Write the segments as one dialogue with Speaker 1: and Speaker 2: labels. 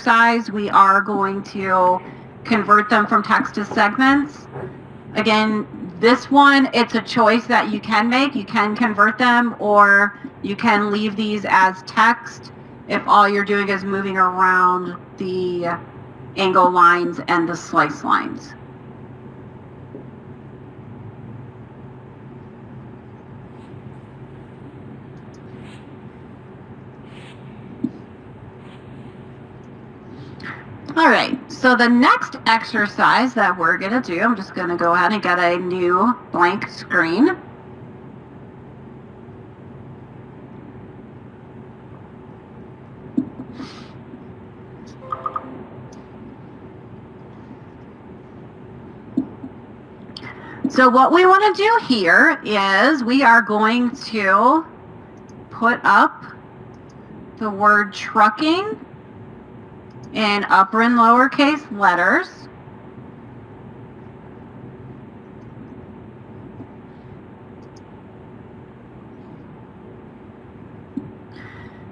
Speaker 1: exercise, we are going to convert them from text to segments. Again, this one, it's a choice that you can make. You can convert them, or you can leave these as text if all you're doing is moving around the angle lines and the slice lines. All right, so the next exercise that we're going to do, I'm just going to go ahead and get a new blank screen. So what we want to do here is we are going to put up the word trucking in upper and lowercase letters.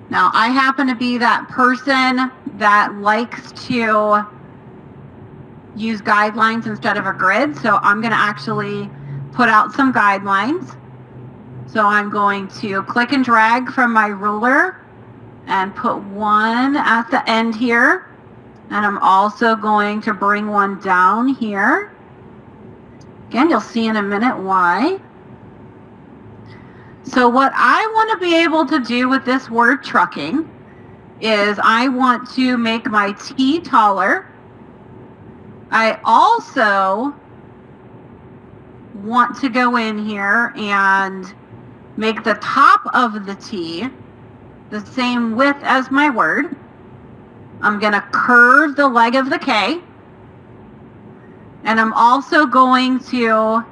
Speaker 1: Now, I happen to be that person that likes to use guidelines instead of a grid, so I'm going to actually put out some guidelines. So I'm going to click and drag from my ruler and put one at the end here. And I'm also going to bring one down here. Again, you'll see in a minute why. So what I want to be able to do with this word trucking is I want to make my T taller. I also want to go in here and make the top of the T the same width as my word. I'm going to curve the leg of the K. And I'm also going to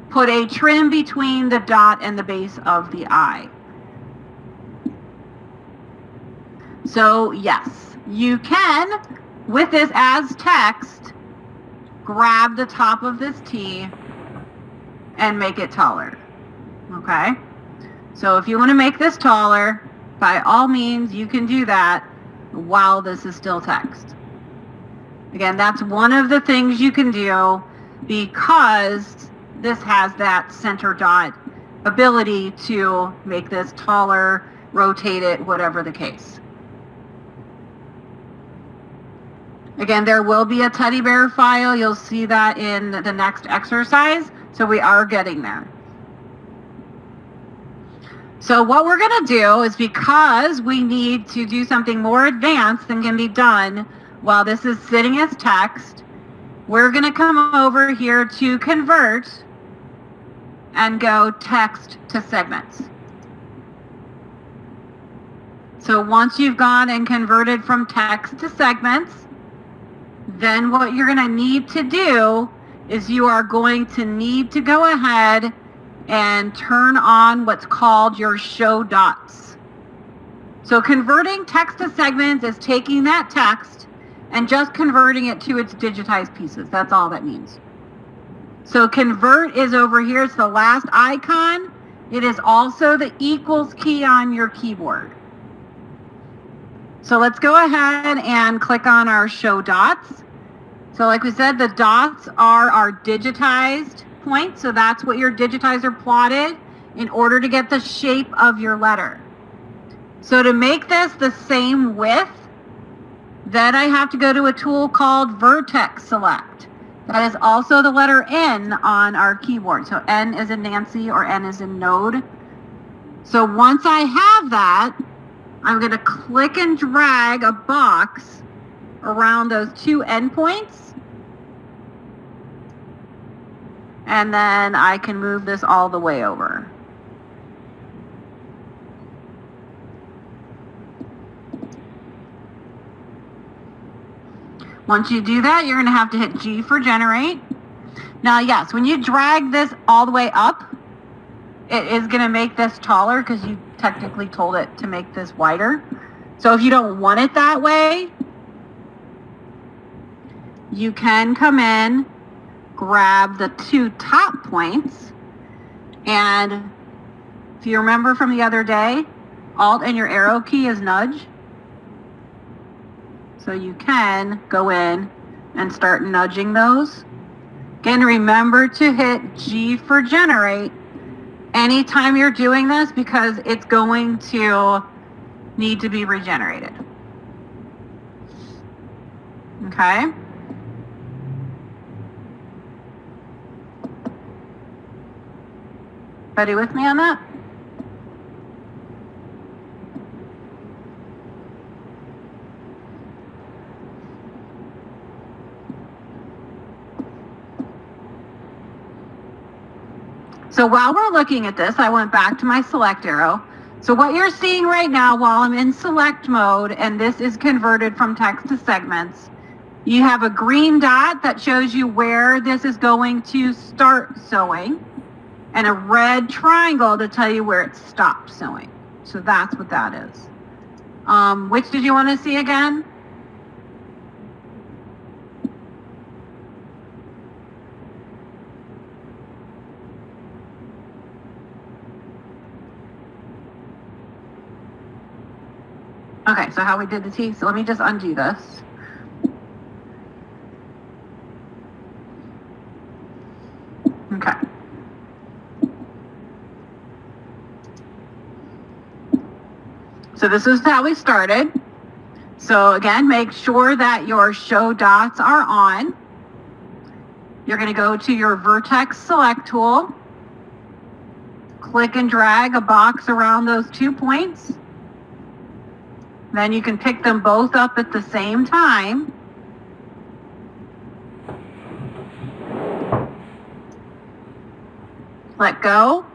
Speaker 1: put a trim between the dot and the base of the I. So yes, you can, with this as text, grab the top of this T and make it taller. Okay? So if you want to make this taller, by all means, you can do that while this is still text. Again, that's one of the things you can do because this has that center dot ability to make this taller, rotate it, whatever the case. Again, there will be a teddy bear file. You'll see that in the next exercise. So we are getting there. So what we're going to do is, because we need to do something more advanced than can be done while this is sitting as text, we're going to come over here to convert and go text to segments. So once you've gone and converted from text to segments, then what you're going to need to do is you are going to need to go ahead and turn on what's called your show dots. So converting text to segments is taking that text and just converting it to its digitized pieces. That's all that means. So convert is over here. It's the last icon. It is also the equals key on your keyboard. So let's go ahead and click on our show dots. So like we said, the dots are our digitized points. So that's what your digitizer plotted in order to get the shape of your letter. So to make this the same width, then I have to go to a tool called Vertex Select. That is also the letter N on our keyboard. So N is in Nancy or N is in Node. So once I have that, I'm going to click and drag a box around those two endpoints. And then I can move this all the way over. Once you do that, you're going to have to hit G for generate. Now, yes, when you drag this all the way up, it is going to make this taller because you technically told it to make this wider. So if you don't want it that way, you can come in, grab the two top points, and if you remember from the other day, Alt and your arrow key is nudge. So you can go in and start nudging those. Again, remember to hit G for generate anytime you're doing this because it's going to need to be regenerated. Okay? Everybody with me on that? So while we're looking at this, I went back to my select arrow. So what you're seeing right now while I'm in select mode, and this is converted from text to segments, you have a green dot that shows you where this is going to start sewing, and a red triangle to tell you where it stopped sewing. So that's what that is. Which did you want to see again? Okay, so how we did the T. So let me just undo this. Okay. So this is how we started. So again, make sure that your show dots are on. You're going to go to your Vertex Select tool. Click and drag a box around those 2 points. Then you can pick them both up at the same time. Let go.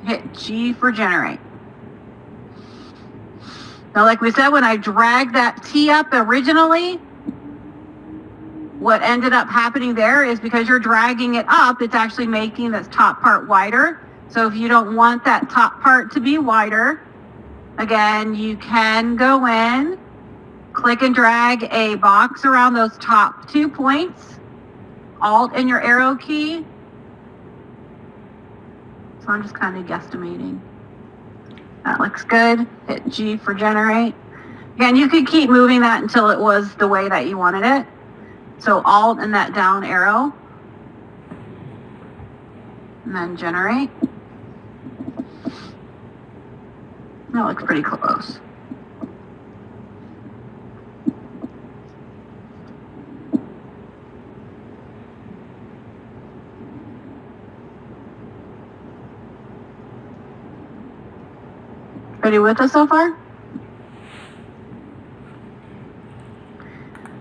Speaker 1: Hit G for generate. Now, like we said, when I dragged that T up originally, what ended up happening there is because you're dragging it up, it's actually making this top part wider. So if you don't want that top part to be wider, again, you can go in, click and drag a box around those top 2 points, Alt and your arrow key. So I'm just kind of guesstimating. That looks good. Hit G for generate. Again, you could keep moving that until it was the way that you wanted it. So Alt and that down arrow. And then generate. That looks pretty close. Ready with us so far?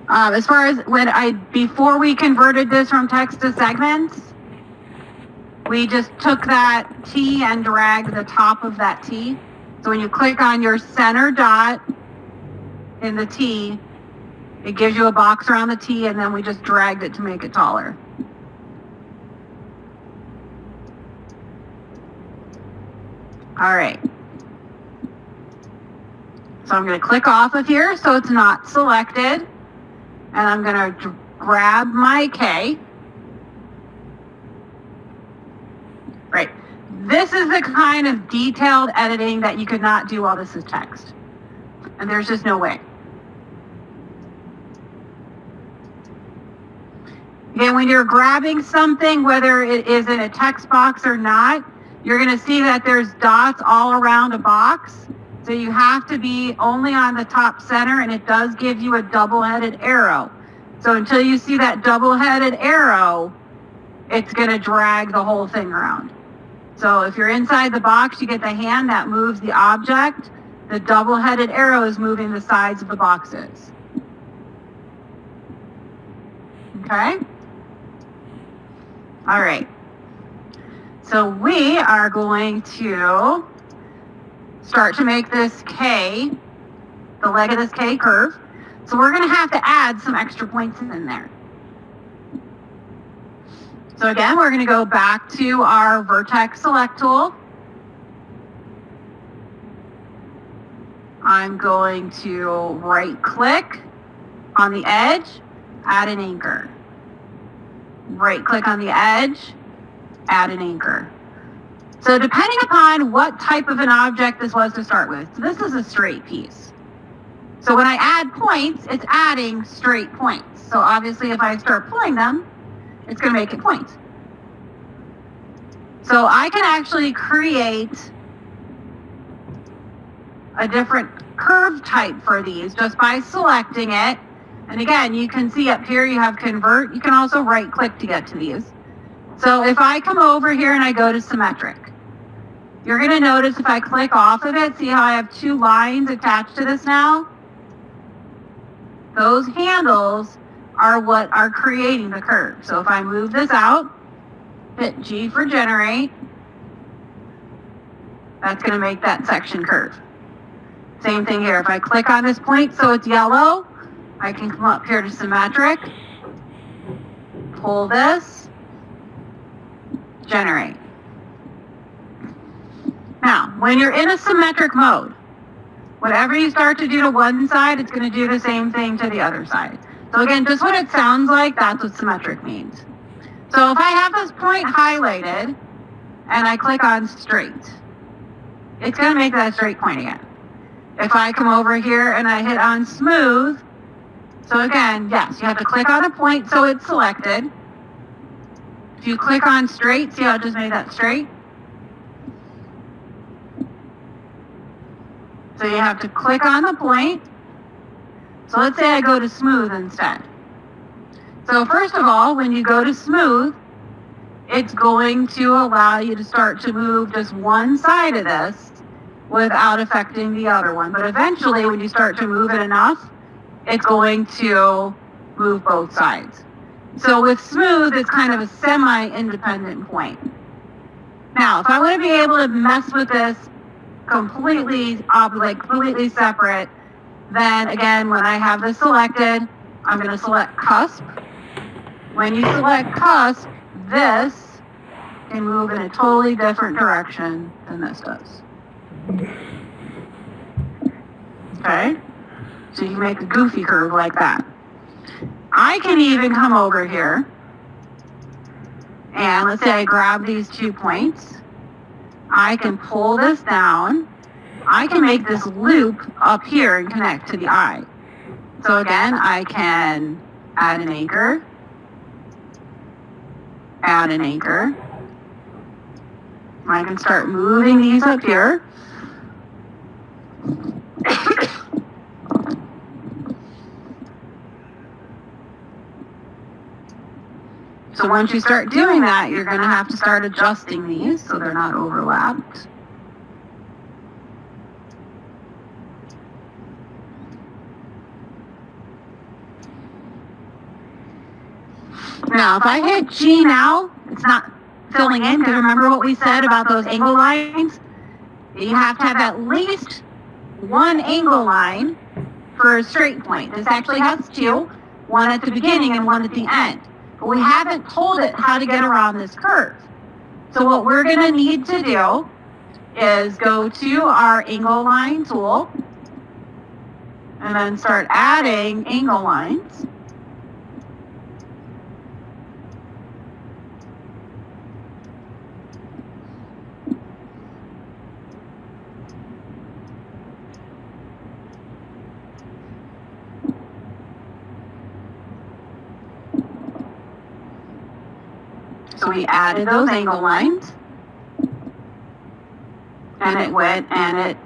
Speaker 1: As far as before we converted this from text to segments, we just took that T and dragged the top of that T. So when you click on your center dot in the T, it gives you a box around the T, and then we just dragged it to make it taller. All right. So I'm going to click off of here so it's not selected. And I'm going to grab my K. Right. This is the kind of detailed editing that you could not do while this is text. And there's just no way. Again, when you're grabbing something, whether it is in a text box or not, you're going to see that there's dots all around a box. So you have to be only on the top center, and it does give you a double-headed arrow. So until you see that double-headed arrow, it's going to drag the whole thing around. So if you're inside the box, you get the hand that moves the object. The double-headed arrow is moving the sides of the boxes. Okay? All right. So we are going to start to make this K, the leg of this K curve. So we're going to have to add some extra points in there. So again, we're going to go back to our Vertex Select tool. I'm going to right click on the edge, add an anchor. Right click on the edge, add an anchor. So depending upon what type of an object this was to start with, so this is a straight piece. So when I add points, it's adding straight points. So obviously if I start pulling them, it's going to make it point. So I can actually create a different curve type for these just by selecting it. And again, you can see up here you have convert. You can also right click to get to these. So if I come over here and I go to symmetric, you're going to notice if I click off of it, see how I have two lines attached to this now? Those handles are what are creating the curve. So if I move this out, hit G for generate, that's going to make that section curve. Same thing here. If I click on this point so it's yellow, I can come up here to symmetric, pull this, generate. Now, when you're in a symmetric mode, whatever you start to do to one side, it's going to do the same thing to the other side. So again, just what it sounds like, that's what symmetric means. So if I have this point highlighted and I click on straight, it's going to make that straight point again. If I come over here and I hit on smooth, so again, yes, you have to click on a point so it's selected. If you click on straight, see how it just made that straight? So you have to click on the point. So let's say I go to smooth instead. So first of all, when you go to smooth, it's going to allow you to start to move just one side of this without affecting the other one. But eventually, when you start to move it enough, it's going to move both sides. So with smooth, it's kind of a semi-independent point. Now, if I want to be able to mess with this completely separate, then again, when I have this selected, I'm going to select cusp. When you select cusp, this can move in a totally different direction than this does. Okay? So you can make a goofy curve like that. I can even come over here, and let's say I grab these 2 points. I can pull this down. I can make this loop up here and connect to the eye. So again, I can add an anchor, add an anchor. I can start moving these up here. So once you start doing that, you're going to have to start adjusting these so they're not overlapped. Now, if I hit G now, it's not filling in, because remember what we said about those angle lines? You have to have at least one angle line for a straight point. This actually has 2, one at the beginning and one at the end. But we haven't told it how to get around this curve. So what we're going to need to do is go to our angle line tool and then start adding angle lines. So we added those angle lines, and it went and it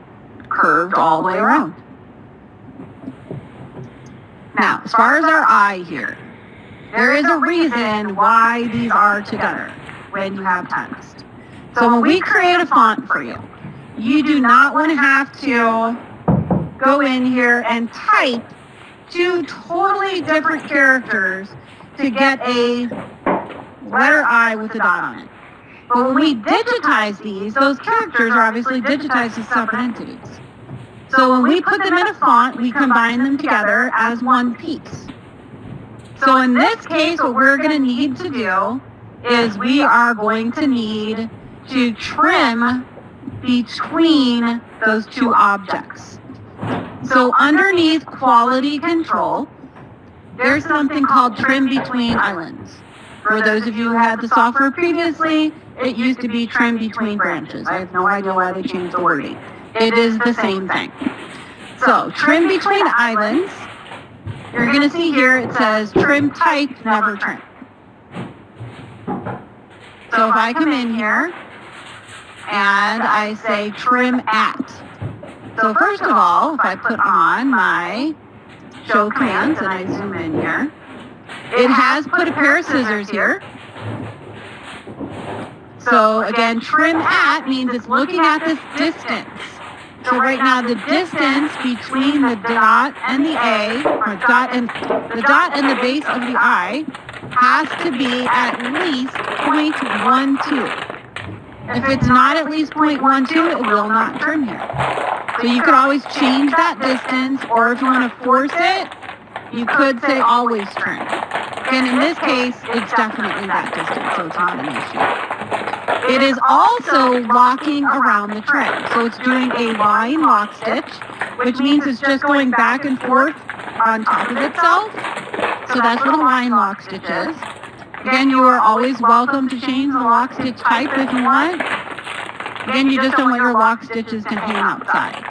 Speaker 1: curved all the way around. Now, as far as our eye here, there is a reason why these are together when you have text. So when we create a font for you, you do not want to have to go in here and type 2 totally different characters to get a letter I with a dot on it. But when we digitize these, those characters are obviously digitized as separate entities. So when we put them in a font, we combine them together as one piece. So in this case, what we're going to need to do is we are going to need to trim between those 2 objects. So underneath quality control, there's something called trim between islands. For those of you who had the software previously, it used to be trim between branches. I have no idea why they changed the wording. It is the same thing. So trim between islands. You're going to see here it says trim type, never trim. So if I come in here and I say trim at. So first of all, if I put on my show commands and I zoom in here, it has put a pair of scissors here. So again, trim at means it's looking at this distance. So right now the distance between the dot and the A, or dot and the base of the I, has to be at least 0.12. If it's not at least 0.12, it will not trim here. So you could always change that distance, or if you want to force it, you could say always trim. And in this case, it's definitely that distance, so it's not an issue. It is also locking around the trim. So it's doing a line lock stitch, which means it's just going back and forth on top of itself. So that's what a line lock stitch is. Again, you are always welcome to change the lock stitch type if you want. Again, you just don't want your lock stitches to hang outside.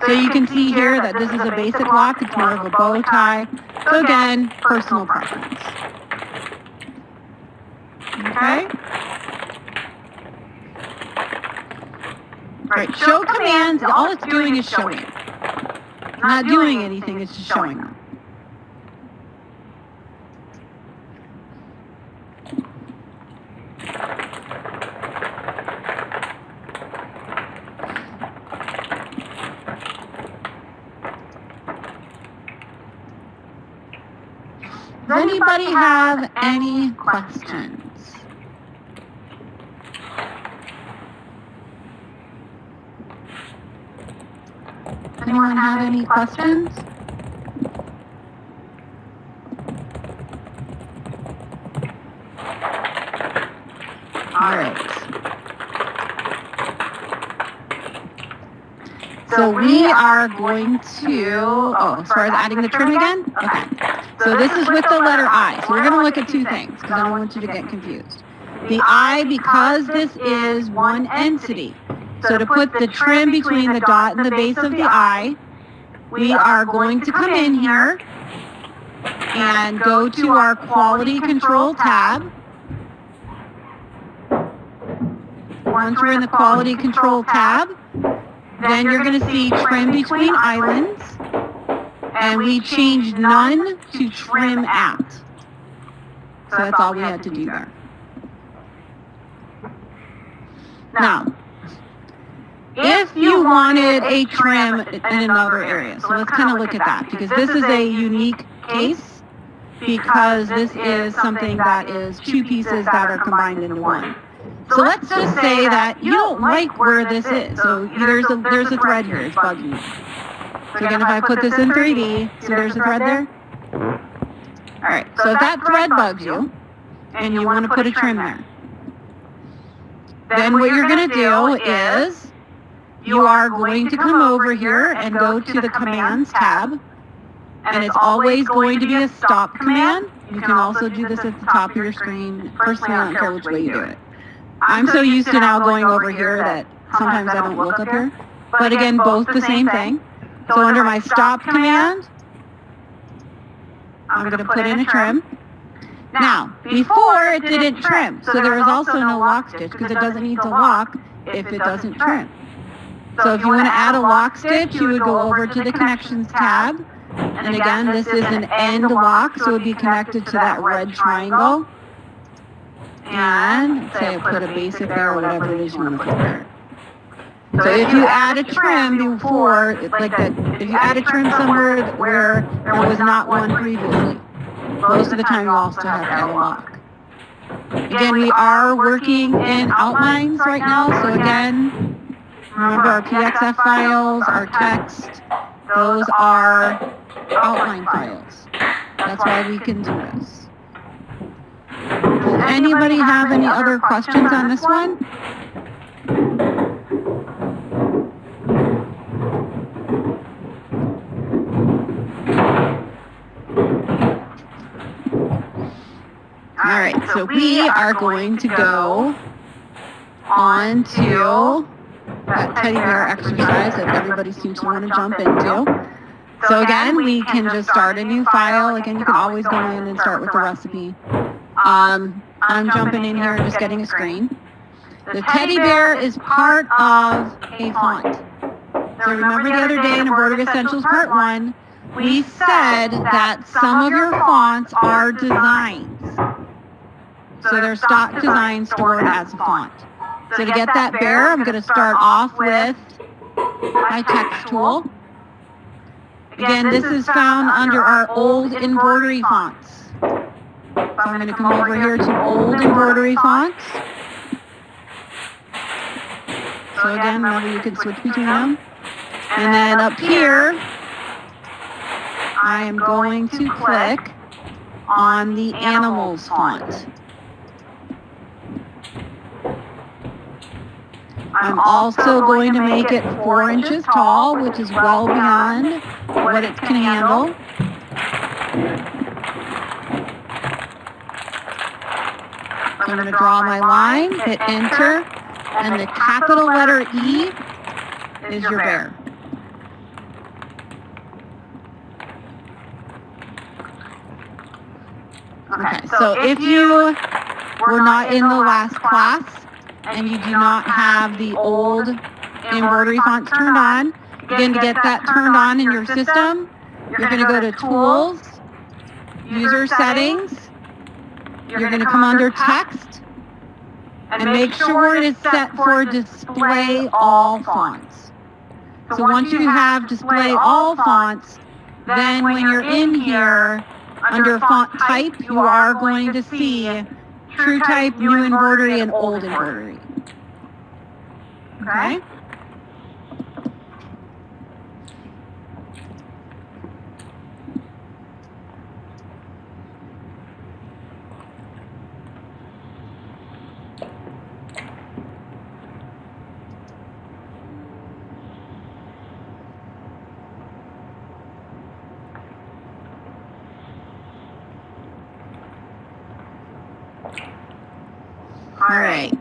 Speaker 1: So you can see here that this is a basic lock. It's more of a bow tie. So again, personal preference. Okay? Right, show commands, all it's doing is showing. It's not doing anything, it's just showing them. Does anybody have any questions? Anyone have any questions? All right. So we are going to, as far as adding the trim again? Okay. So this is with the letter I. So we're going to look at two things because I don't want you to get confused. The I, because this is one entity. So to put the trim between the dot and the base of the I, we are going to come in here and go to our Quality Control tab. Once we're in the Quality Control tab, then you're going to see Trim Between Islands, and we changed None to Trim At. So that's all we had to do there. Now, if you wanted a trim in another area, so let's kind of look at that, because this is a unique case, because this is something that is two pieces that are combined into one. So let's just say that you don't like where this is. So there's a thread here, it's bugging you. So again, if I put this in 3D, so there's a thread there? Alright, so if that thread bugs you, and you want to put a trim there, then what you're going to do is, you are going to come over here and go to the Commands tab, and it's always going to be a stop command. You can also do this at the top of your screen. Personally, I don't care which way you do it. I'm so used to now going over here that sometimes I don't look up here. But again, both the same thing. So under my stop command, I'm going to put in a trim. Now, before it didn't trim, so there is also no lock stitch because it doesn't need to lock if it doesn't trim. So if you want to add a lock stitch, you would go over to the Connections tab. And again, this is an end lock, so it would be connected to that red triangle. And say I put a basic there, or whatever it is you want to put there. So if you add a trim before, like that, if you add a trim somewhere where there was not one previously, most of the time you also have to add a lock. Again, we are working in outlines right now, so again, remember our PXF files, our text, those are outline files. That's why we can do this. Does anybody have any other questions on this one? All right, so we are going to go on to that teddy bear exercise that everybody seems to want to jump into. So again, we can just start a new file. Again, you can always go in and start with the recipe. I'm jumping in here and just getting a screen. The teddy bear is part of a font. So remember the other day in Embroidery Essentials Part 1, we said that some of your fonts are designs. So they're stock designs stored as a font. So to get that bear, I'm going to start off with my text tool. Again, this is found under our old embroidery fonts. So I'm going to come over here to old embroidery fonts. So again, remember you can switch between them. And then up here, I am going to click on the animals font. I'm also going to make it 4 inches tall, which is well beyond what it can handle. So I'm going to draw my line, hit enter, and the capital letter E is your bear. Okay, so if you were not in the last class and you do not have the old embroidery fonts turned on, again, to get that turned on in your system, you're going to go to Tools, User Settings, you're going to come under Text, and make sure it is set for Display All Fonts. So once you have Display All Fonts, then when you're in here, under Font Type, you are going to see True Type, New Embroidery, and Old Embroidery. Okay? All right.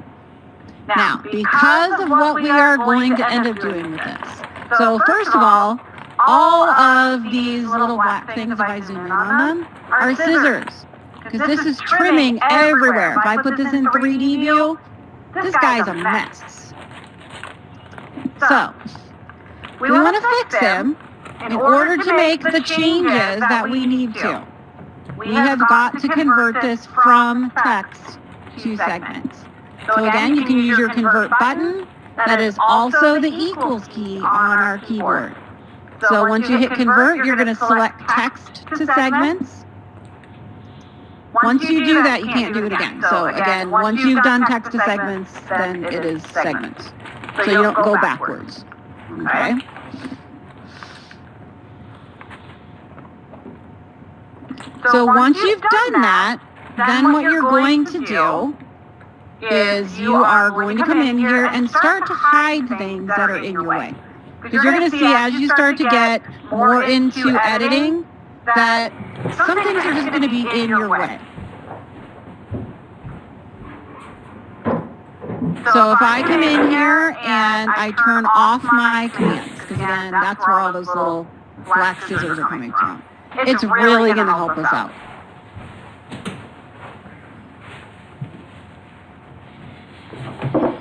Speaker 1: Now, because of what we are going to end up doing with this. So first of all of these little black things, if I zoom in on them, are scissors. Because this is trimming everywhere. If I put this in 3D view, this guy's a mess. So, we want to fix him in order to make the changes that we need to. We have got to convert this from text to segments. So again, you can use your convert button. That is also the equals key on our keyboard. So once you hit convert, you're going to select text to segments. Once you do that, you can't do it again. So again, once you've done text to segments, then it is segments. So you don't go backwards. Okay? So once you've done that, then what you're going to do is you are going to come in here and start to hide things that are in your way. Because you're going to see as you start to get more into editing that some things are just going to be in your way. So if I come in here and I turn off my commands, because again, that's where all those little black scissors are coming from, it's really going to help us out.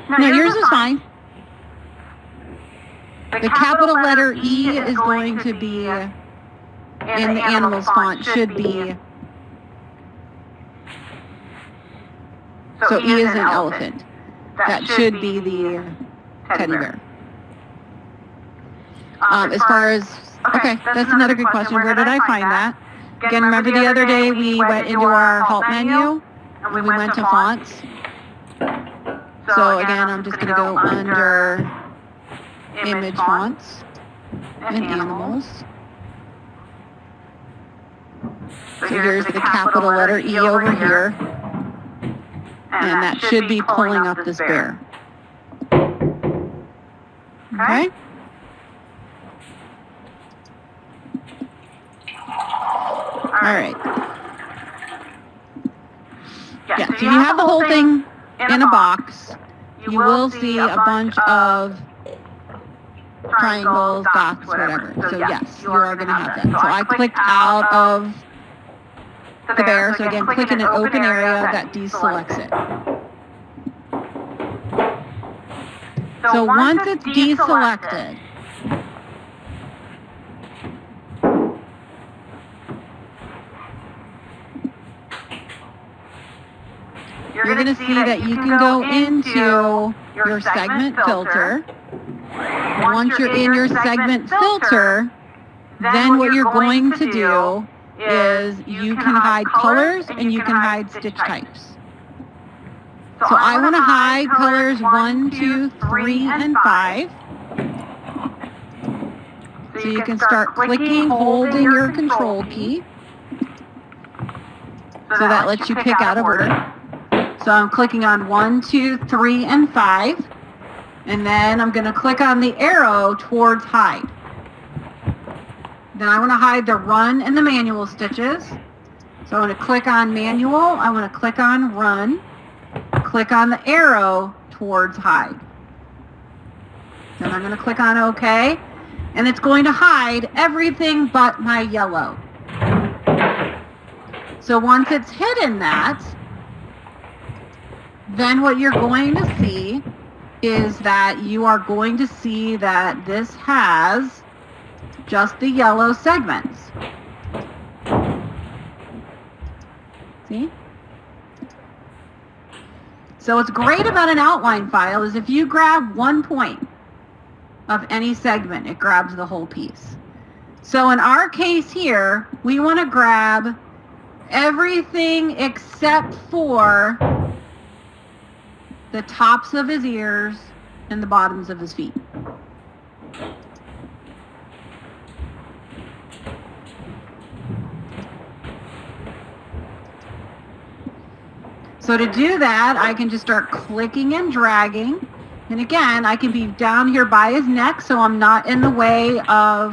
Speaker 1: Now yours is fine. The capital letter E is going to be in the animals font, should be. So E is an elephant. That should be the teddy bear. As far as, okay, that's another good question. Where did I find that? Again, remember the other day we went into our help menu and we went to fonts. So again, I'm just going to go under image fonts and animals. So here's the capital letter E over here. And that should be pulling up this bear. Okay? All right. Yeah, so if you have the whole thing in a box, you will see a bunch of triangles, dots, whatever. So yes, you are going to have that. So I clicked out of the bear. So again, click in an open area, that deselects it. So once it's deselected, you're going to see that you can go into your segment filter. Once you're in your segment filter, then what you're going to do is you can hide colors and you can hide stitch types. So I want to hide colors 1, 2, 3, and 5. So you can start clicking, holding your control key. So that lets you pick out of order. So I'm clicking on 1, 2, 3, and 5. And then I'm going to click on the arrow towards hide. Then I want to hide the run and the manual stitches. So I'm going to click on manual. I want to click on run. Click on the arrow towards hide. Then I'm going to click on OK. And it's going to hide everything but my yellow. So once it's hidden that, then what you're going to see is that you are going to see that this has just the yellow segments. See? So what's great about an outline file is if you grab one point of any segment, it grabs the whole piece. So in our case here, we want to grab everything except for the tops of his ears and the bottoms of his feet. So to do that, I can just start clicking and dragging. And again, I can be down here by his neck so I'm not in the way of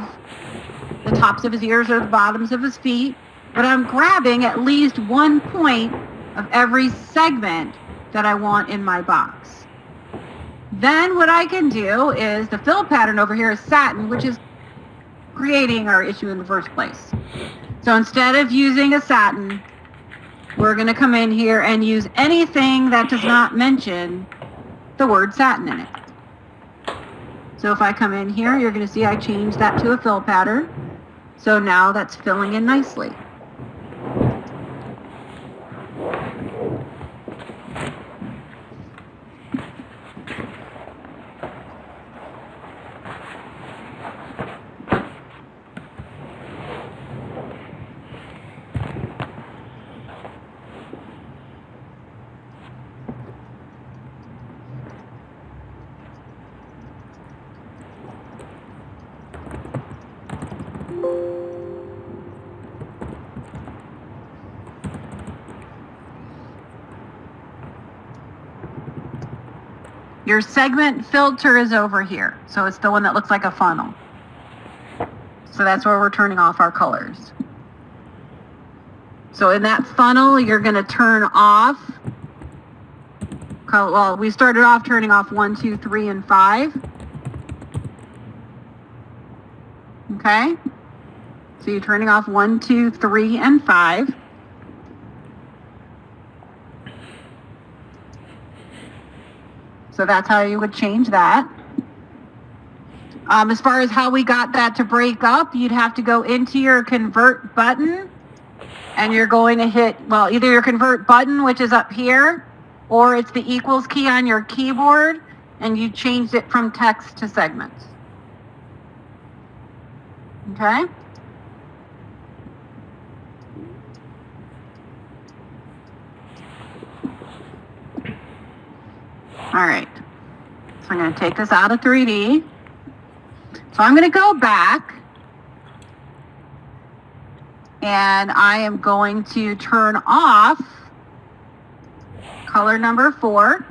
Speaker 1: the tops of his ears or the bottoms of his feet. But I'm grabbing at least one point of every segment that I want in my box. Then what I can do is the fill pattern over here is satin, which is creating our issue in the first place. So instead of using a satin, we're going to come in here and use anything that does not mention the word satin in it. So if I come in here, you're going to see I changed that to a fill pattern. So now that's filling in nicely. Your segment filter is over here. So it's the one that looks like a funnel. So that's where we're turning off our colors. So in that funnel, you're going to turn off, well, we started off turning off 1, 2, 3, and 5. Okay? So you're turning off 1, 2, 3, and 5. So that's how you would change that. As far as how we got that to break up, you'd have to go into your convert button and you're going to hit, well, either your convert button, which is up here, or it's the equals key on your keyboard, and you changed it from text to segments. Okay? All right, so I'm going to take this out of 3D. So I'm going to go back and I am going to turn off color number 4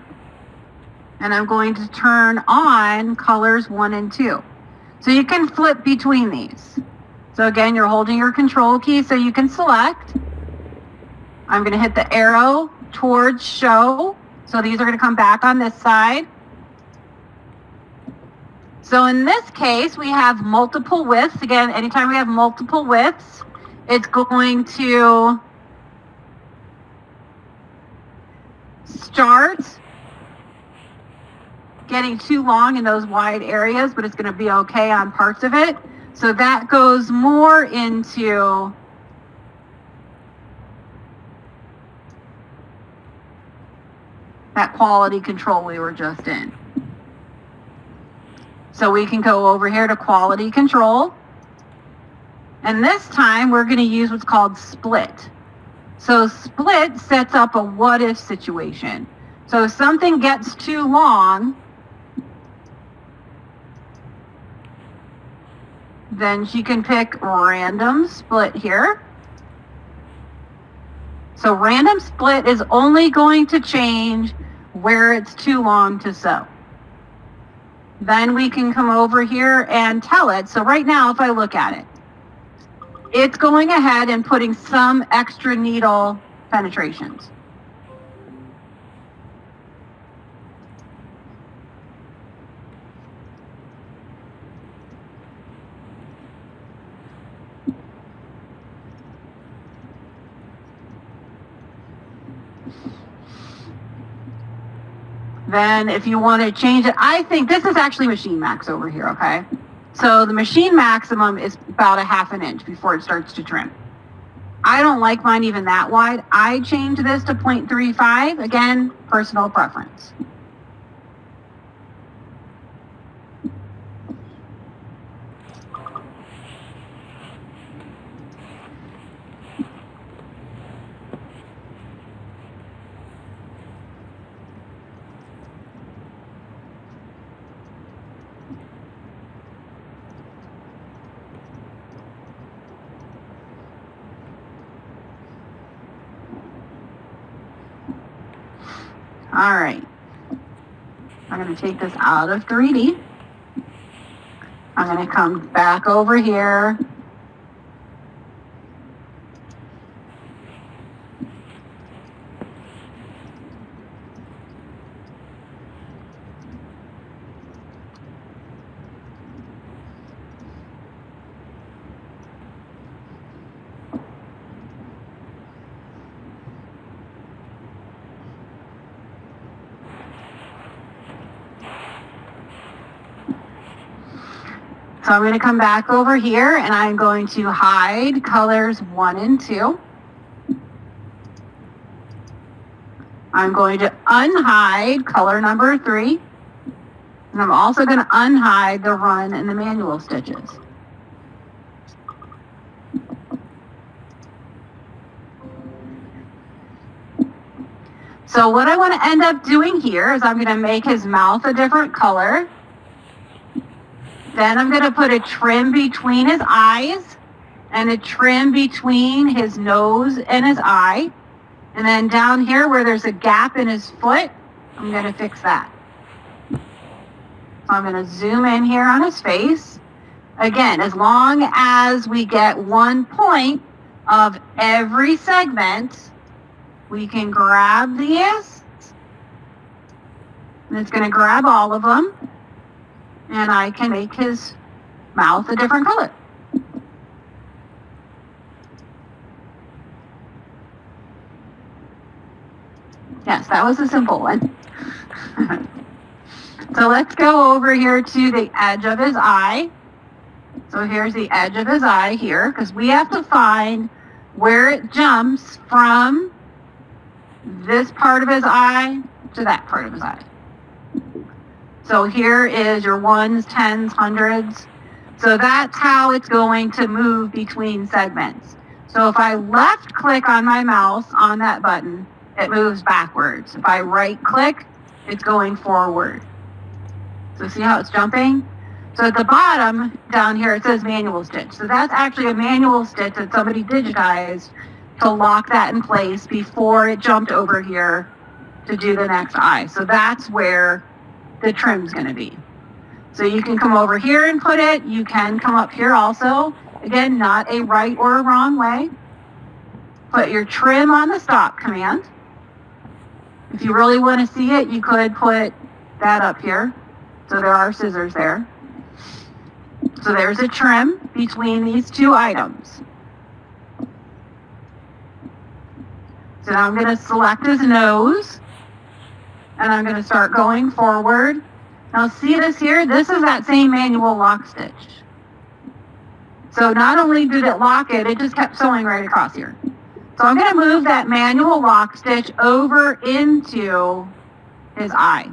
Speaker 1: and I'm going to turn on colors 1 and 2. So you can flip between these. So again, you're holding your control key so you can select. I'm going to hit the arrow towards show. So these are going to come back on this side. So in this case, we have multiple widths. Again, anytime we have multiple widths, it's going to start getting too long in those wide areas, but it's going to be okay on parts of it. So that goes more into that quality control we were just in. So we can go over here to quality control. And this time we're going to use what's called split. So split sets up a what if situation. So if something gets too long, then she can pick random split here. So random split is only going to change where it's too long to sew. Then we can come over here and tell it. So right now, if I look at it, it's going ahead and putting some extra needle penetrations. Then if you want to change it, I think this is actually machine max over here, okay? So the machine maximum is about 1/2 inch before it starts to trim. I don't like mine even that wide. I change this to 0.35, again, personal preference. All right, I'm going to take this out of 3D. I'm going to come back over here. So I'm going to come back over here and I'm going to hide colors 1 and 2. I'm going to unhide color number 3. And I'm also going to unhide the run and the manual stitches. So what I want to end up doing here is I'm going to make his mouth a different color. Then I'm going to put a trim between his eyes and a trim between his nose and his eye. And then down here where there's a gap in his foot, I'm going to fix that. So I'm going to zoom in here on his face. Again, as long as we get 1 point of every segment, we can grab these. And it's going to grab all of them. And I can make his mouth a different color. Yes, that was a simple one. So let's go over here to the edge of his eye. So here's the edge of his eye here, because we have to find where it jumps from this part of his eye to that part of his eye. So here is your 1s, 10s, 100s. So that's how it's going to move between segments. So if I left click on my mouse on that button, it moves backwards. If I right click, it's going forward. So see how it's jumping? So at the bottom down here, it says manual stitch. So that's actually a manual stitch that somebody digitized to lock that in place before it jumped over here to do the next eye. So that's where the trim's going to be. So you can come over here and put it. You can come up here also. Again, not a right or a wrong way. Put your trim on the stop command. If you really want to see it, you could put that up here. So there are scissors there. So there's a trim between these two items. So now I'm going to select his nose, and I'm going to start going forward. Now see this here? This is that same manual lock stitch. So not only did it lock it, it just kept sewing right across here. So I'm going to move that manual lock stitch over into his eye.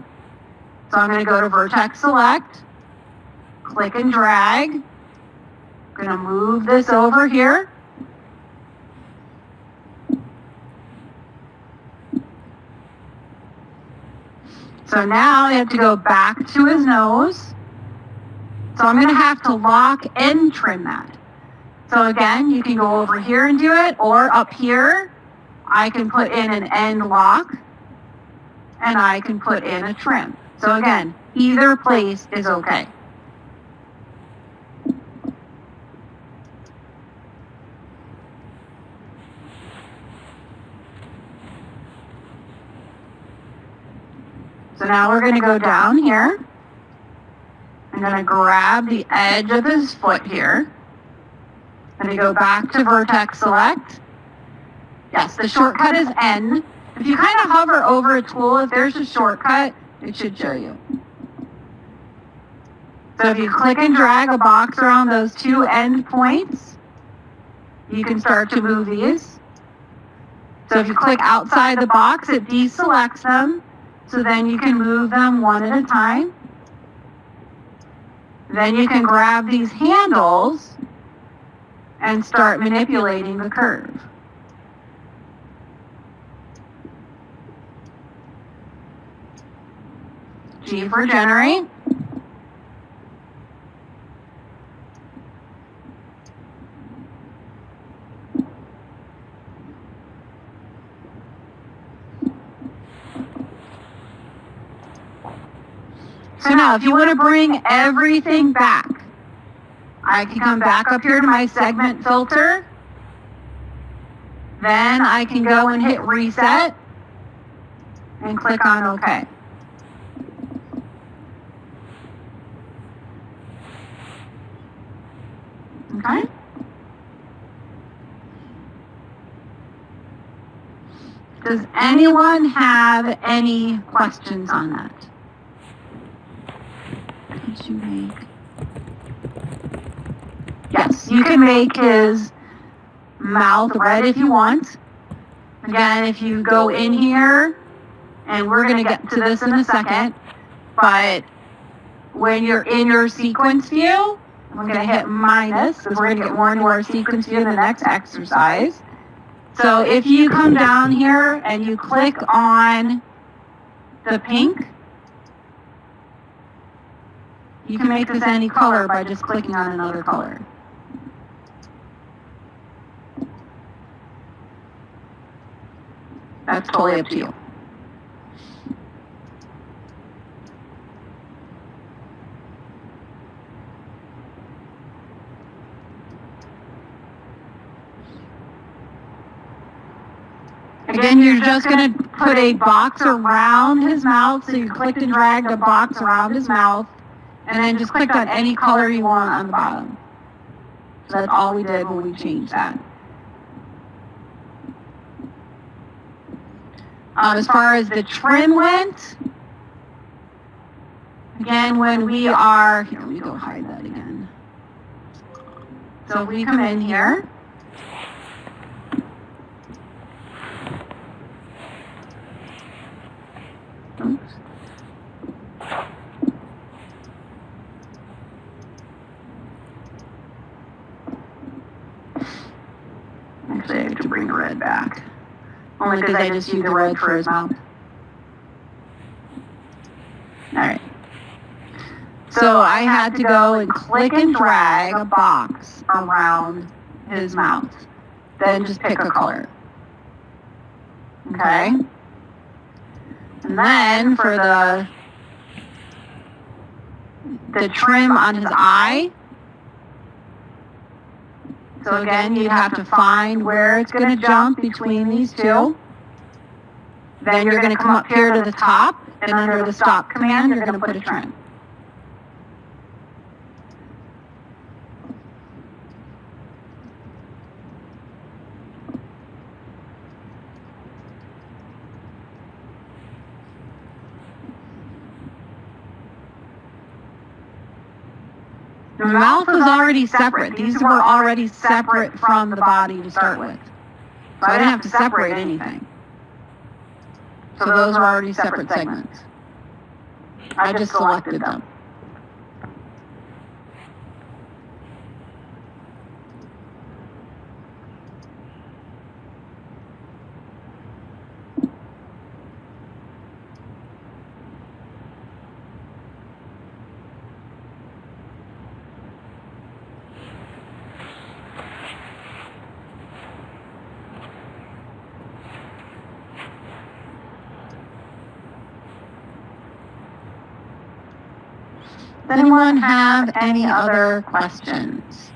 Speaker 1: So I'm going to go to Vertex Select, click and drag. I'm going to move this over here. So now I have to go back to his nose. So I'm going to have to lock and trim that. So again, you can go over here and do it, or up here, I can put in an end lock, and I can put in a trim. So again, either place is okay. So now we're going to go down here. I'm going to grab the edge of his foot here. I'm going to go back to Vertex Select. Yes, the shortcut is N. If you kind of hover over a tool, if there's a shortcut, it should show you. So if you click and drag a box around those two end points, you can start to move these. So if you click outside the box, it deselects them. So then you can move them one at a time. Then you can grab these handles and start manipulating the curve. G for generate. So now if you want to bring everything back, I can come back up here to my segment filter. Then I can go and hit reset and click on OK. Okay. Does anyone have any questions on that? Did you make? Yes, you can make his mouth red if you want. Again, if you go in here, and we're going to get to this in a second, but when you're in your sequence view, I'm going to hit minus because we're going to get more into our sequence view in the next exercise. So if you come down here and you click on the pink, you can make this any color by just clicking on another color. That's totally up to you. Again, you're just going to put a box around his mouth. So you clicked and dragged a box around his mouth, and then just clicked on any color you want on the bottom. So that's all we did when we changed that. As far as the trim went, again, when we are, here, let me go hide that again. So if we come in here, oops. Actually, I have to bring the red back. Only because I just used the red for his mouth. Alright. So I had to go and click and drag a box around his mouth. Then just pick a color. Okay? And then for the trim on his eye, so again, you have to find where it's going to jump between these two. Then you're going to come up here to the top, and under the stop command, you're going to put a trim. The mouth was already separate. These were already separate from the body to start with. So I didn't have to separate anything. So those were already separate segments. I just selected them. Does anyone have any other questions?